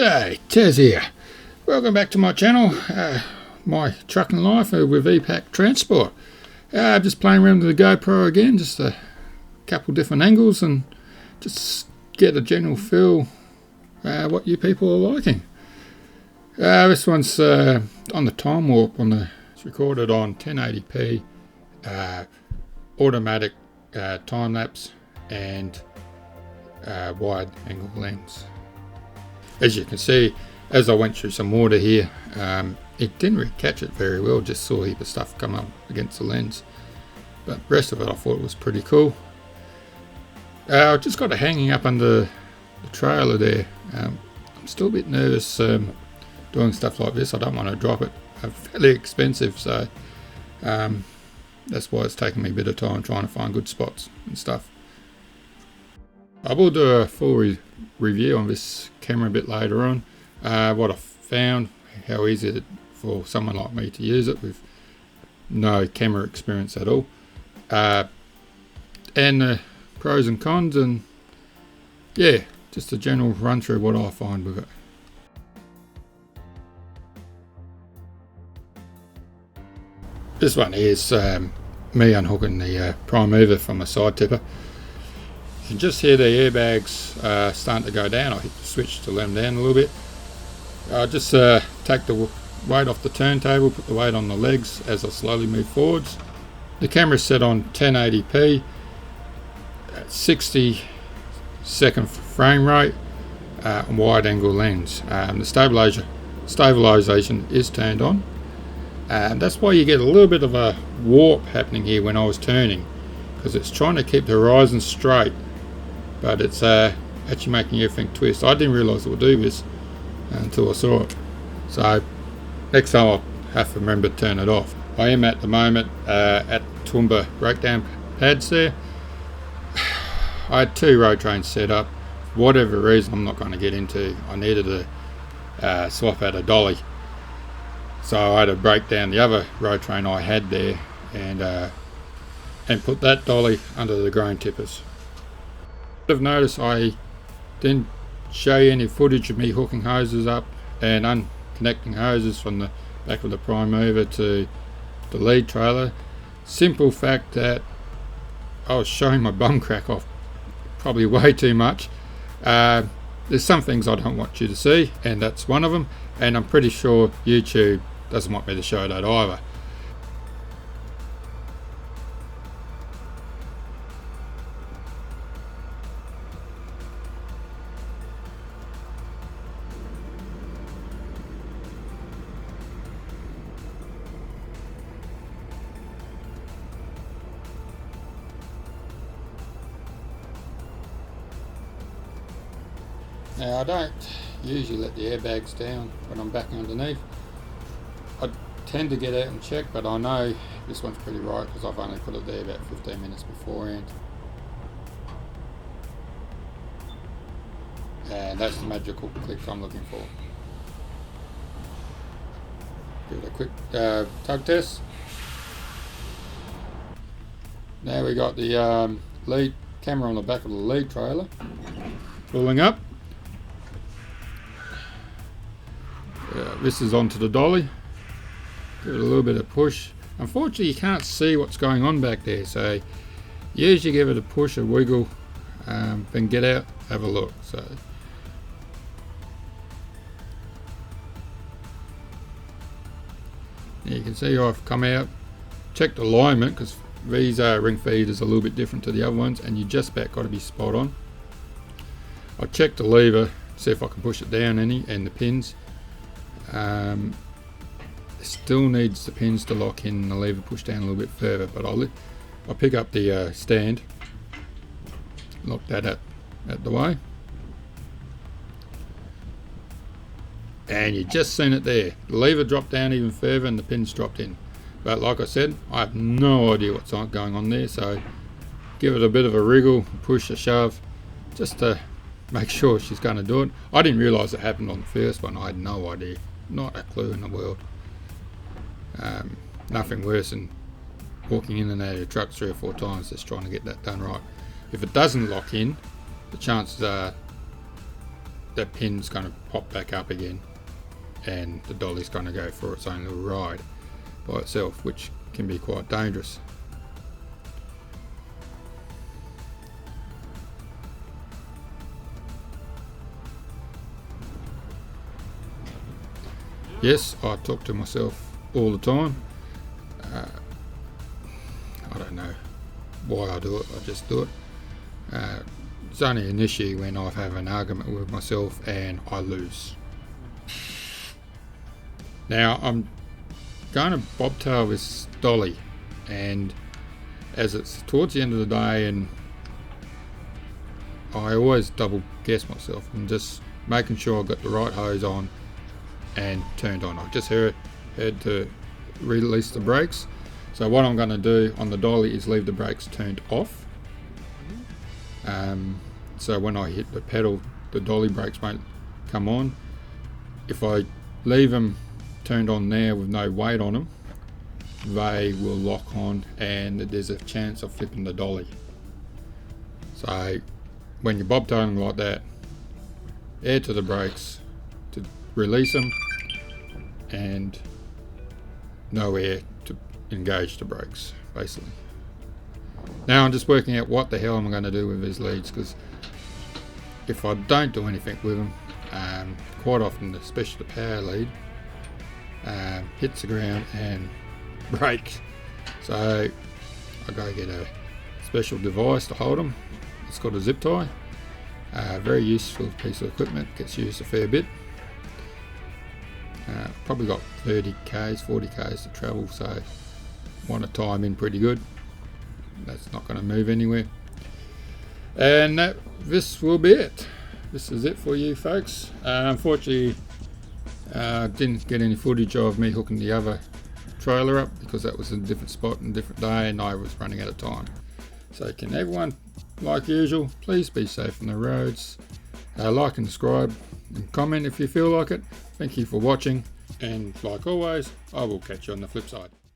G'day, Tez here. Welcome back to my channel, my trucking life with EPAC Transport. Just playing around with the GoPro again, just a couple different angles and just get a general feel what you people are liking. This one's on the time warp. It's recorded on 1080p, automatic time lapse and wide angle lens. As you can see, as I went through some water here, it didn't really catch it very well, just saw a heap of stuff come up against the lens. But the rest of it I thought was pretty cool. I just got it hanging up under the trailer there. I'm still a bit nervous doing stuff like this. I don't want to drop it. It's fairly expensive, so that's why it's taking me a bit of time trying to find good spots and stuff. I will do a full review on this camera a bit later on. What I found, how easy it is for someone like me to use it with no camera experience at all, and the pros and cons, and yeah, just a general run through what I find with it. This one is me unhooking the prime mover from a side tipper. You can just hear the airbags starting to go down. I hit the switch to let them down a little bit. I just take the weight off the turntable, put the weight on the legs as I slowly move forwards. The camera's set on 1080p at 60-second frame rate and wide angle lens. The stabilization is turned on. That's why you get a little bit of a warp happening here when I was turning, because it's trying to keep the horizon straight, but it's actually making everything twist. I didn't realise it would do this until I saw it. So next time I'll have to remember to turn it off. I am at the moment at Toowoomba breakdown pads there. I had two road trains set up. For whatever reason I'm not going to get into, I needed to swap out a dolly. So I had to break down the other road train I had there and put that dolly under the grain tippers. You've noticed I didn't show you any footage of me hooking hoses up and unconnecting hoses from the back of the prime mover to the lead trailer. Simple fact that I was showing my bum crack off probably way too much. There's some things I don't want you to see, and that's one of them, and I'm pretty sure YouTube doesn't want me to show that either. Now I don't usually let the airbags down when I'm backing underneath. I tend to get out and check, but I know this one's pretty right because I've only put it there about 15 minutes beforehand. And that's the magical click I'm looking for. Give it a quick tug test. Now we got the lead camera on the back of the lead trailer pulling up. This is onto the dolly. Give it a little bit of push. Unfortunately you can't see what's going on back there, so usually give it a push, a wiggle, then get out, have a look. So you can see I've come out, checked alignment, because these ring feeders are a little bit different to the other ones, and you just about got to be spot on. I checked the lever, see if I can push it down any, and the pins. It still needs the pins to lock in and the lever push down a little bit further, but I'll pick up the stand, lock that out the way, and you just seen it there. The lever dropped down even further and the pins dropped in, but like I said, I have no idea what's going on there, so give it a bit of a wriggle, push, a shove, just to make sure she's going to do it. I didn't realise it happened on the first one. I had no idea, not a clue in the world. Nothing worse than walking in and out of your truck 3 or 4 times just trying to get that done right. If it doesn't lock in, the chances are that pin's going to pop back up again, and the dolly's going to go for its own little ride by itself, which can be quite dangerous. Yes, I talk to myself all the time. I don't know why I do it, I just do it. It's only an issue when I have an argument with myself and I lose. Now I'm going to bobtail this dolly, and as it's towards the end of the day, and I always double guess myself and just making sure I've got the right hose on and turned on. I just had to release the brakes. So what I'm going to do on the dolly is leave the brakes turned off. So when I hit the pedal, the dolly brakes won't come on. If I leave them turned on there with no weight on them, they will lock on and there's a chance of flipping the dolly. So when you're bobtailing like that, air to the brakes to release them, and no air to engage the brakes, basically. Now I'm just working out what the hell I'm going to do with these leads, because if I don't do anything with them, quite often, especially the power lead, hits the ground and breaks. So I got to get a special device to hold them. It's called a zip tie. Very useful piece of equipment, gets used a fair bit. Probably got 30 k's, 40 k's to travel, so want to tie them in pretty good. That's not going to move anywhere. And this will be it. This is it for you folks. Unfortunately, didn't get any footage of me hooking the other trailer up because that was in a different spot and a different day, and I was running out of time. So can everyone, like usual, please be safe on the roads. Like and subscribe and comment if you feel like it. Thank you for watching, and like always, I will catch you on the flip side.